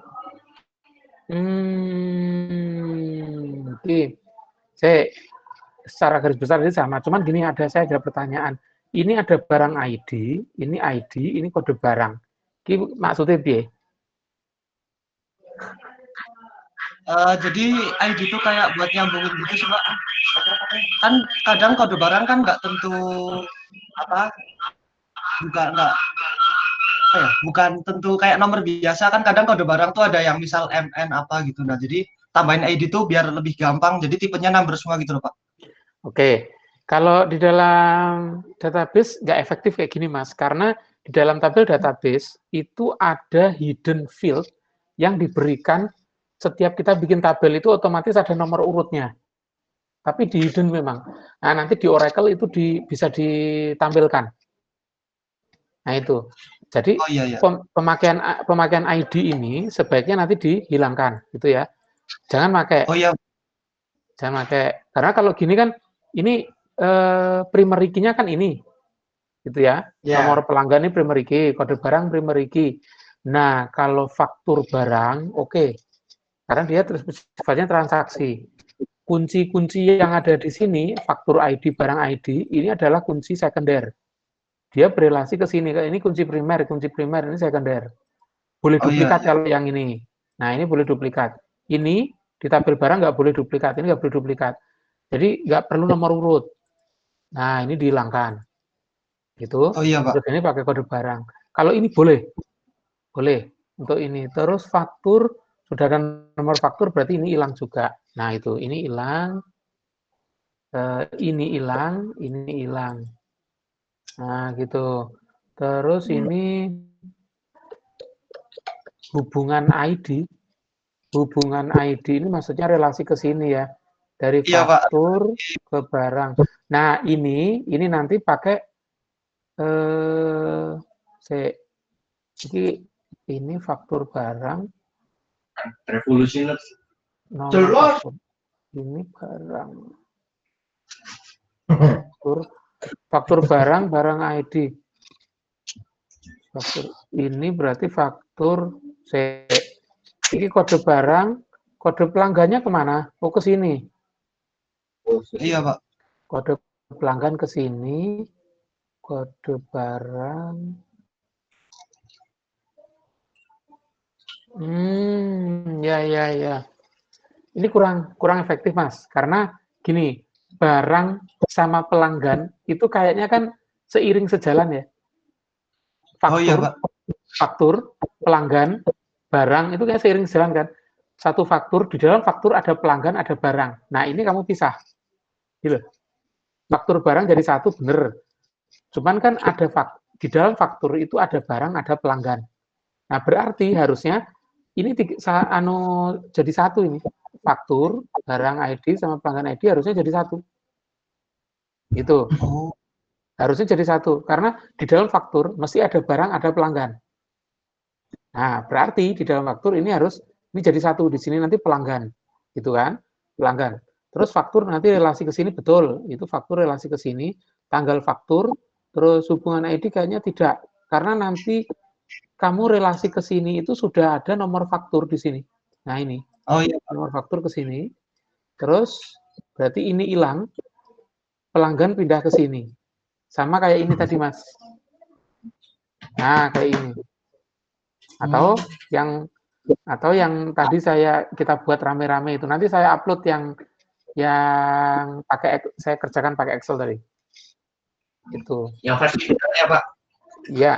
Secara garis besar ini sama, cuman gini saya ada pertanyaan. Ini ada barang ID, ini kode barang. Ini maksudnya piye? Jadi ID itu kayak buat nyambungin gitu sih, Pak. Kan kadang kode barang kan nggak tentu bukan tentu kayak nomor biasa kan, kadang kode barang tuh ada yang misal MN apa gitu. Nah, jadi tambahin ID tuh biar lebih gampang, jadi tipenya number semua gitu loh, Pak. Oke, kalau di dalam database nggak efektif kayak gini, Mas, karena di dalam tabel database itu ada hidden field yang diberikan setiap kita bikin tabel itu otomatis ada nomor urutnya. Tapi di hidden memang. Nah, nanti di Oracle itu bisa ditampilkan. Nah, itu. Jadi pemakaian ID ini sebaiknya nanti dihilangkan, gitu ya. Jangan pakai. Jangan pakai. Karena kalau gini kan ini primary key-nya kan ini, gitu ya. Nomor pelanggan ini primary key, kode barang primary key. Nah, kalau faktur barang, oke. Karena dia sifatnya transaksi. Kunci-kunci yang ada di sini, faktur ID, barang ID, ini adalah kunci sekunder. Dia berelasi ke sini. Ini kunci primer, ini sekunder. Boleh duplikat kalau yang ini. Nah, ini boleh duplikat. Ini di tabel barang nggak boleh duplikat, ini nggak boleh duplikat. Jadi nggak perlu nomor urut. Nah, ini dihilangkan. Gitu. Terus ini pakai kode barang. Kalau ini boleh untuk ini. Terus faktur sudah ada nomor faktur, berarti ini hilang juga. Nah, itu ini hilang, ini hilang. Nah, gitu. Terus ini hubungan ID ini maksudnya relasi ke sini ya. Dari faktur ke barang. Nah, ini nanti pakai ini faktur barang. Revolusioner. Ini barang. Faktur barang ID. Faktur ini berarti faktur ini kode barang, kode pelanggannya kemana? Oh, ke sini. Iya, Pak. Kode pelanggan ke sini, kode barang. Ya. Ini kurang efektif, Mas. Karena gini, barang sama pelanggan itu kayaknya kan seiring sejalan ya. Faktur, pelanggan, barang itu kayak seiring sejalan kan. Satu faktur, di dalam faktur ada pelanggan, ada barang. Nah, ini kamu pisah. Gitu. Faktur barang jadi satu, bener. Cuman kan ada di dalam faktur itu ada barang, ada pelanggan. Nah, berarti harusnya ini jadi satu ini. Faktur, barang ID, sama pelanggan ID harusnya jadi satu. Itu. Harusnya jadi satu. Karena di dalam faktur mesti ada barang, ada pelanggan. Nah, berarti di dalam faktur ini jadi satu. Di sini nanti pelanggan. Gitu kan? Pelanggan. Terus faktur nanti relasi ke sini, betul. Itu faktur relasi ke sini. Tanggal faktur, terus hubungan ID kayaknya tidak. Karena nanti kamu relasi ke sini itu sudah ada nomor faktur di sini. Nah, ini. Nomor faktur ke sini. Terus berarti ini hilang. Pelanggan pindah ke sini. Sama kayak ini tadi, Mas. Nah, kayak ini. Atau yang tadi kita buat rame-rame itu. Nanti saya upload yang saya kerjakan pakai Excel tadi. Itu. Yang versi ya, Pak? Iya.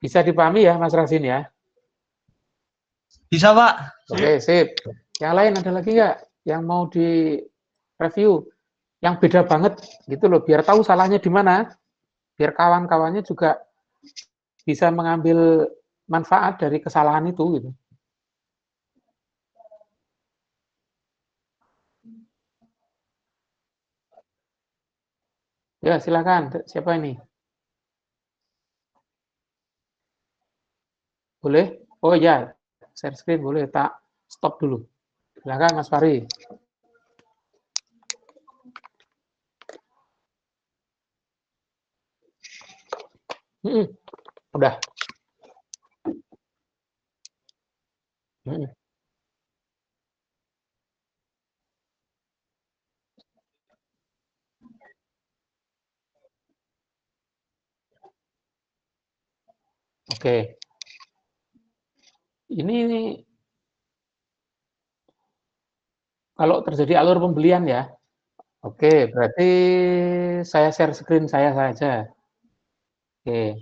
Bisa dipahami ya, Mas Rasin ya? Bisa, Pak. Oke, sip. Yang lain ada lagi nggak yang mau di-review? Yang beda banget gitu loh, biar tahu salahnya di mana. Biar kawan-kawannya juga bisa mengambil manfaat dari kesalahan itu gitu. Ya, silakan. Siapa ini? Boleh? Oh ya, share screen boleh. Tak stop dulu. Silakan, Mas Fari. Udah. Oke. Ini kalau terjadi alur pembelian ya. Oke, berarti saya share screen saya saja. Oke.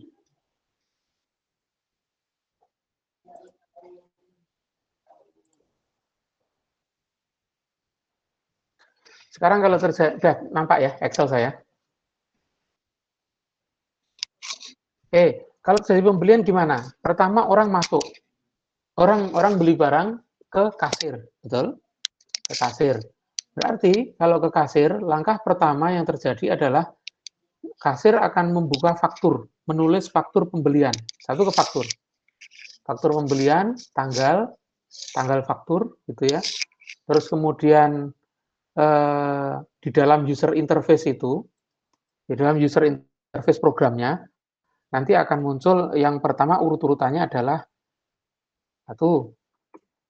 Sekarang kalau sudah nampak ya Excel saya. Oke, kalau terjadi pembelian gimana? Pertama orang masuk. Orang beli barang ke kasir, betul? Ke kasir. Berarti kalau ke kasir, langkah pertama yang terjadi adalah kasir akan membuka faktur, menulis faktur pembelian. Satu ke faktur. Faktur pembelian, tanggal faktur, gitu ya. Terus kemudian di dalam user interface itu, di dalam user interface programnya, nanti akan muncul yang pertama urut-urutannya adalah satu,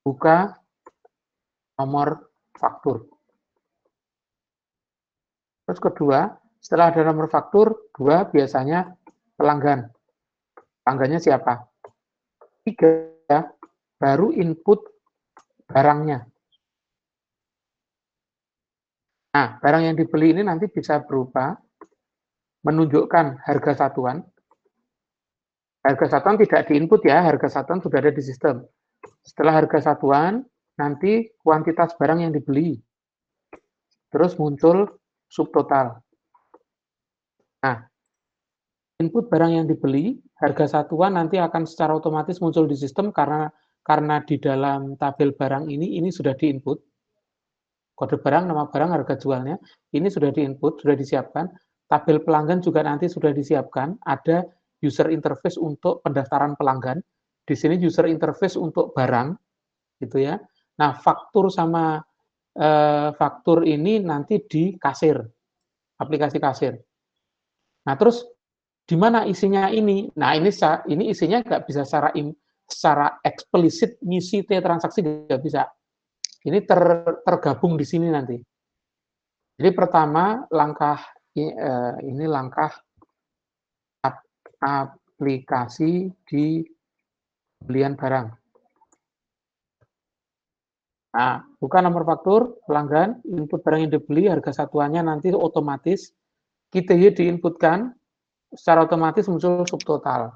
buka nomor faktur. Terus kedua, setelah ada nomor faktur, dua biasanya pelanggan. Pelanggannya siapa? Tiga, baru input barangnya. Nah, barang yang dibeli ini nanti bisa berupa menunjukkan harga satuan. Harga satuan tidak diinput ya, harga satuan sudah ada di sistem. Setelah harga satuan, nanti kuantitas barang yang dibeli. Terus muncul subtotal. Nah, input barang yang dibeli, harga satuan nanti akan secara otomatis muncul di sistem karena di dalam tabel barang ini sudah diinput. Kode barang, nama barang, harga jualnya, ini sudah diinput, sudah disiapkan. Tabel pelanggan juga nanti sudah disiapkan, ada user interface untuk pendaftaran pelanggan. Di sini user interface untuk barang, gitu ya. Nah, faktur sama faktur ini nanti di kasir, aplikasi kasir. Nah, terus di mana isinya ini? Nah, ini isinya nggak bisa secara eksplisit ngisi transaksi, nggak bisa. Ini tergabung di sini nanti. Jadi pertama langkah ini langkah aplikasi di pembelian barang. Nah, buka nomor faktur pelanggan, input barang yang dibeli, harga satuannya nanti otomatis KTY diinputkan, secara otomatis muncul subtotal.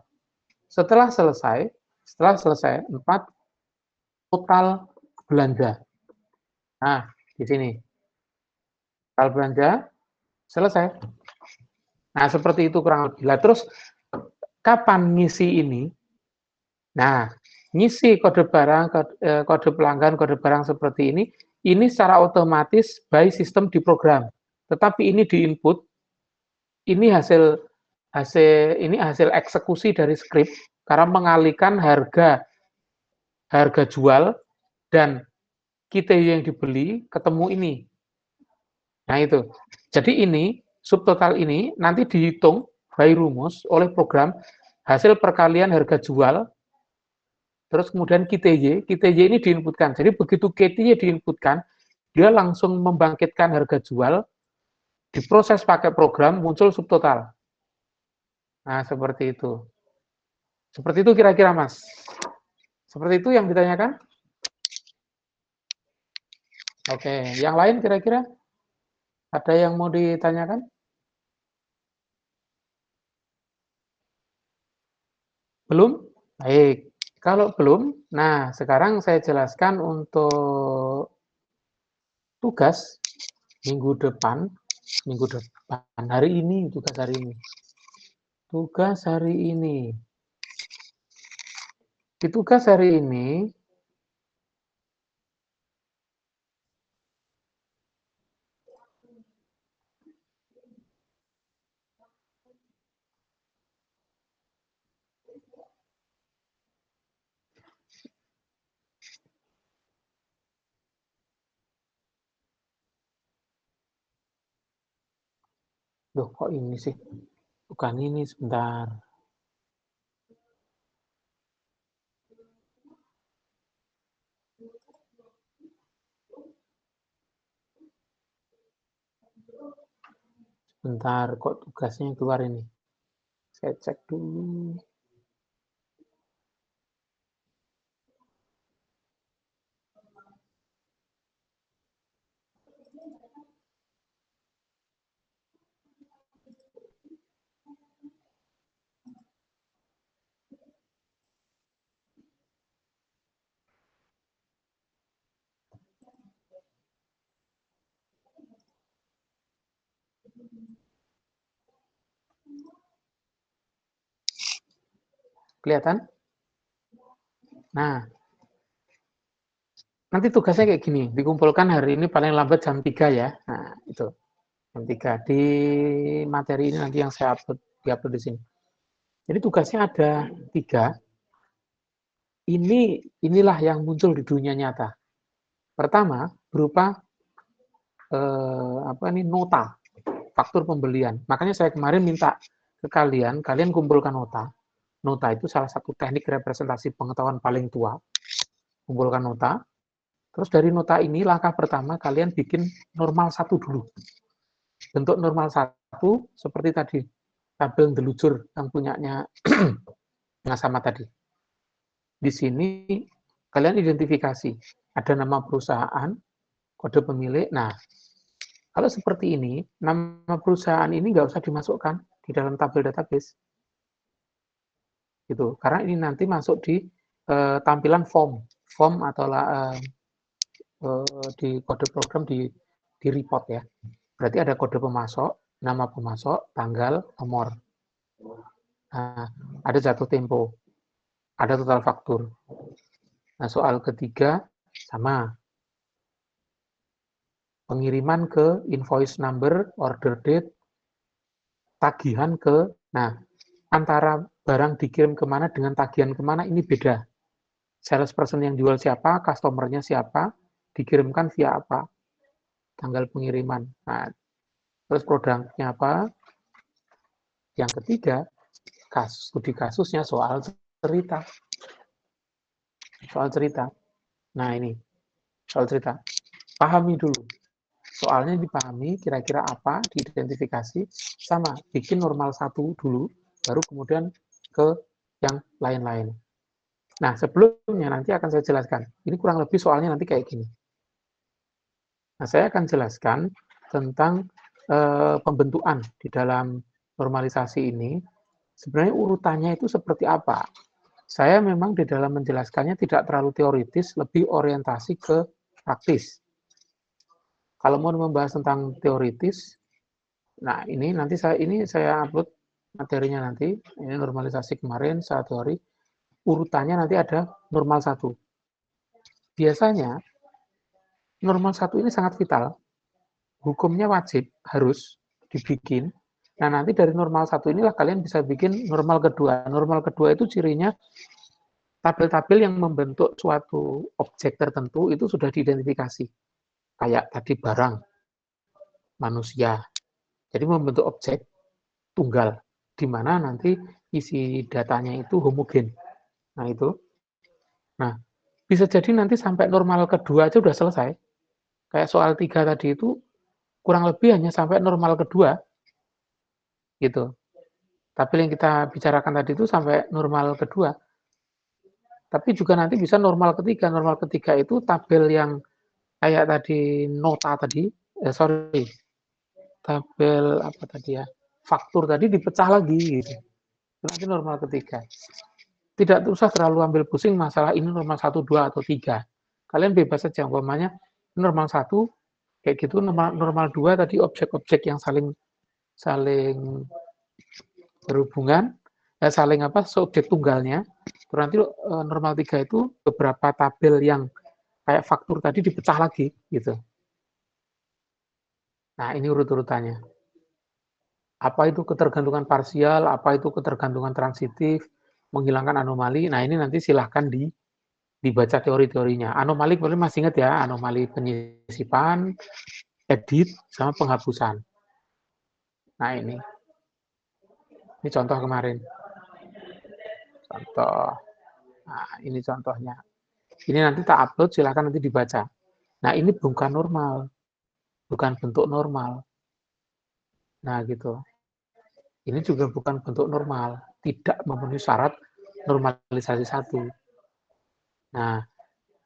Setelah selesai 4 total belanja. Nah, di sini total belanja selesai. Nah, seperti itu kurang lebih. Lah, terus kapan ngisi ini? Nah, ngisi kode barang, kode pelanggan, kode barang seperti ini secara otomatis by sistem di program. Tetapi ini di input, ini hasil eksekusi dari script karena mengalihkan harga jual dan KTY yang dibeli ketemu ini. Nah itu. Jadi ini subtotal ini nanti dihitung by rumus oleh program hasil perkalian harga jual, terus kemudian KTY ini diinputkan. Jadi begitu KTY diinputkan, dia langsung membangkitkan harga jual, diproses pakai program, muncul subtotal. Nah, seperti itu. Seperti itu kira-kira, Mas. Seperti itu yang ditanyakan? Oke, yang lain kira-kira? Ada yang mau ditanyakan? Belum? Baik. Kalau belum, nah sekarang saya jelaskan untuk tugas minggu depan, hari ini, tugas hari ini. Tugas hari ini. Di tugas hari ini, loh kok ini sih? Bukan ini, sebentar. Sebentar, kok tugasnya keluar ini? Saya cek dulu. Kelihatan? Nah, nanti tugasnya kayak gini, dikumpulkan hari ini paling lambat jam 3 ya. Nah, itu. Jam 3 di materi ini nanti yang saya diupload di sini. Jadi tugasnya ada 3. Inilah yang muncul di dunia nyata. Pertama, berupa nota, faktur pembelian. Makanya saya kemarin minta ke kalian kumpulkan nota. Nota itu salah satu teknik representasi pengetahuan paling tua. Kumpulkan nota. Terus dari nota ini, langkah pertama kalian bikin normal 1 dulu. Bentuk normal 1 seperti tadi. Tabel delujur yang punyanya sama tadi. Di sini kalian identifikasi. Ada nama perusahaan, kode pemilik. Nah, kalau seperti ini, nama perusahaan ini nggak usah dimasukkan di dalam tabel database. Gitu. Karena ini nanti masuk di tampilan form atau di kode program di report ya. Berarti ada kode pemasok, nama pemasok, tanggal, nomor. Nah, ada jatuh tempo, ada total faktur. Nah, soal ketiga sama. Pengiriman ke invoice number, order date, tagihan ke, nah, antara barang dikirim kemana dengan tagihan kemana ini beda. Salesperson yang jual siapa, customer-nya siapa, dikirimkan via apa, tanggal pengiriman. Nah, terus produknya apa. Yang ketiga, studi kasusnya soal cerita. Soal cerita. Nah ini, soal cerita. Pahami dulu. soalnya dipahami kira-kira apa, diidentifikasi, sama bikin normal 1 dulu, baru kemudian ke yang lain-lain. Nah, sebelumnya nanti akan saya jelaskan. Ini kurang lebih soalnya nanti kayak gini. Nah, saya akan jelaskan tentang pembentukan di dalam normalisasi ini. Sebenarnya urutannya itu seperti apa? Saya memang di dalam menjelaskannya tidak terlalu teoritis, lebih orientasi ke praktis. Kalau mau membahas tentang teoritis, nah ini nanti saya upload materinya nanti. Ini normalisasi kemarin, saat teori. Urutannya nanti ada normal 1. Biasanya normal 1 ini sangat vital. Hukumnya wajib, harus dibikin. Nah, nanti dari normal 1 inilah kalian bisa bikin normal kedua. Normal kedua itu cirinya tabel-tabel yang membentuk suatu objek tertentu itu sudah diidentifikasi. Kayak tadi barang, manusia. Jadi membentuk objek tunggal, di mana nanti isi datanya itu homogen. Nah, itu. Nah, bisa jadi nanti sampai normal kedua aja udah selesai. Kayak soal 3 tadi itu kurang lebih hanya sampai normal kedua. Gitu. Tabel yang kita bicarakan tadi itu sampai normal kedua. Tapi juga nanti bisa normal ketiga. Normal ketiga itu tabel yang kayak tadi nota tadi, tabel apa tadi ya, faktur tadi dipecah lagi gitu. Nanti normal ketiga. Tidak usah terlalu ambil pusing masalah ini normal 1, 2, atau 3. Kalian bebas saja, umpamanya normal 1, kayak gitu, normal 2 tadi objek-objek yang saling berhubungan, saling subjek tunggalnya. Terus nanti normal 3 itu beberapa tabel yang kayak faktur tadi dipecah lagi gitu. Nah, ini urut-urutannya. Apa itu ketergantungan parsial, apa itu ketergantungan transitif, menghilangkan anomali. Nah, ini nanti silahkan dibaca teori-teorinya. Anomali kalian masih ingat ya, anomali penyisipan, edit, sama penghapusan. Nah, ini contoh kemarin. Contoh. Nah, ini contohnya. Ini nanti tak upload, silahkan nanti dibaca. Nah, ini bukan normal. Bukan bentuk normal. Nah, gitu. Ini juga bukan bentuk normal. Tidak memenuhi syarat normalisasi 1. Nah,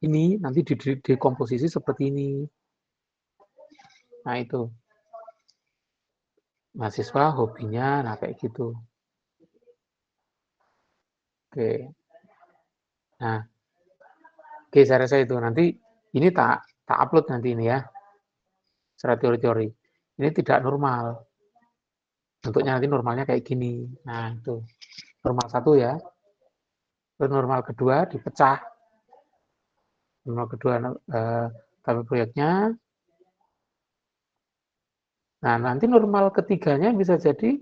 ini nanti dikomposisi seperti ini. Nah, itu. Mahasiswa, hobinya, nah kayak gitu. Oke. Nah, oke, saya rasa itu. Nanti ini tak upload nanti ini ya. Secara teori-teori. Ini tidak normal. Bentuknya nanti normalnya kayak gini. Nah, itu. Normal 1 ya. Terus normal kedua dipecah. Normal kedua tabel proyeknya. Nah, nanti normal ketiganya bisa jadi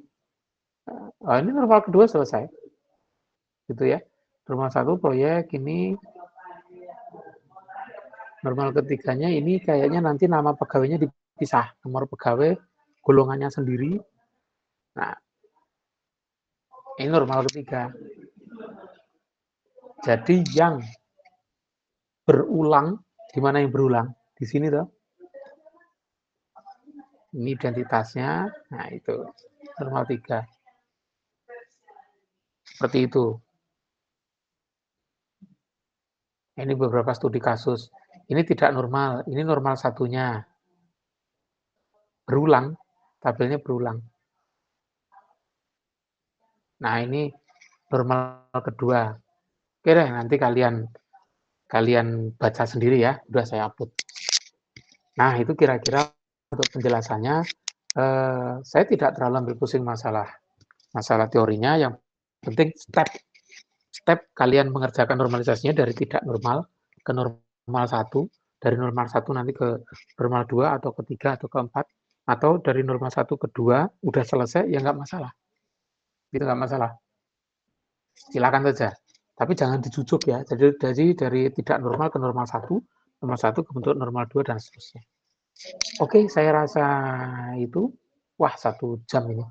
ini normal kedua selesai. Gitu ya. Normal 1 proyek ini. Normal ketiganya ini kayaknya nanti nama pegawainya dipisah. Nomor pegawai, golongannya sendiri. Nah, ini normal ketiga. Jadi yang berulang, di mana yang berulang? Di sini toh. Ini identitasnya. Nah, itu normal 3. Seperti itu. Ini beberapa studi kasus. Ini tidak normal, ini normal 1-nya. Berulang, tabelnya berulang. Nah, ini normal kedua. Oke deh, nanti kalian baca sendiri ya, udah saya upload. Nah, itu kira-kira untuk penjelasannya. Saya tidak terlalu ambil pusing masalah teorinya, yang penting step kalian mengerjakan normalisasinya dari tidak normal ke normal 1, dari normal 1 nanti ke normal 2 atau ke 3 atau ke 4, atau dari normal 1 ke 2 udah selesai ya nggak masalah. Itu nggak masalah. Silakan saja. Tapi jangan dijujuk ya. Jadi dari tidak normal ke normal 1, normal 1 ke bentuk normal 2 dan seterusnya. Oke, saya rasa itu. Wah, 1 jam ini.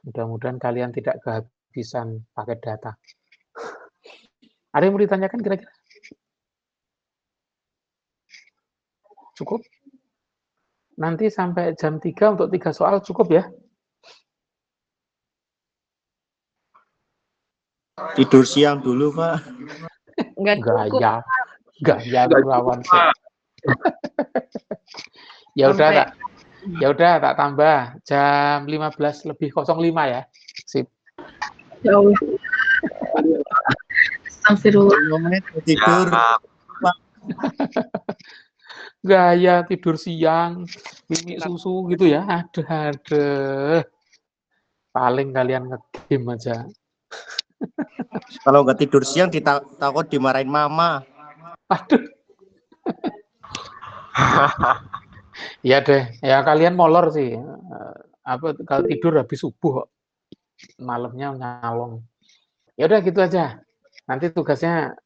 Mudah-mudahan kalian tidak kehabisan paket data. Ada yang mau ditanyakan kira-kira? cukup? Nanti sampai jam 3 untuk 3 soal cukup ya? Tidur siang dulu, Pak. Nggak cukup. Gaya Gunawan. Ya udah tak tambah jam 15:05 ya. Sip. Ya Allah. Astagfirullah. Tidur. Gaya tidur siang, mimik susu gitu ya. Aduh. Paling kalian nge-game aja. Kalau nggak tidur siang takut dimarahin mama. Aduh. Ya deh, ya kalian molor sih. Kalau tidur habis subuh, malamnya nyalong. Ya udah gitu aja. Nanti tugasnya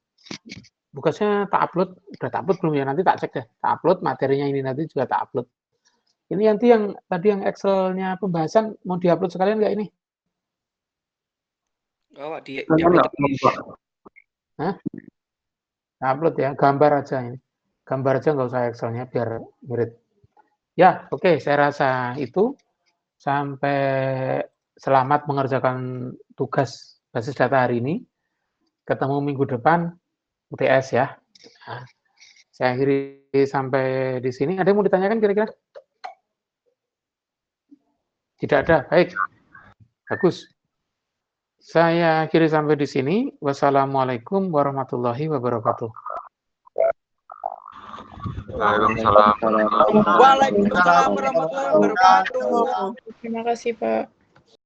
tak upload, udah tak upload belum ya? Nanti tak cek deh. Tak upload materinya ini nanti juga tak upload. Ini nanti yang tadi yang Excel-nya pembahasan mau diupload sekalian nggak ini? Oh, di-upload. Hah? Upload ya, gambar aja ini. Gambar aja nggak usah Excel-nya biar mirip. Ya, oke, saya rasa itu. Sampai selamat mengerjakan tugas basis data hari ini. Ketemu minggu depan UTS ya. Nah, saya akhiri sampai di sini. Ada yang mau ditanyakan kira-kira? Tidak ada. Baik. Bagus. Saya akhiri sampai di sini. Wassalamualaikum warahmatullahi wabarakatuh. Waalaikumsalam. Waalaikumsalam warahmatullahi wabarakatuh. Terima kasih, Pak.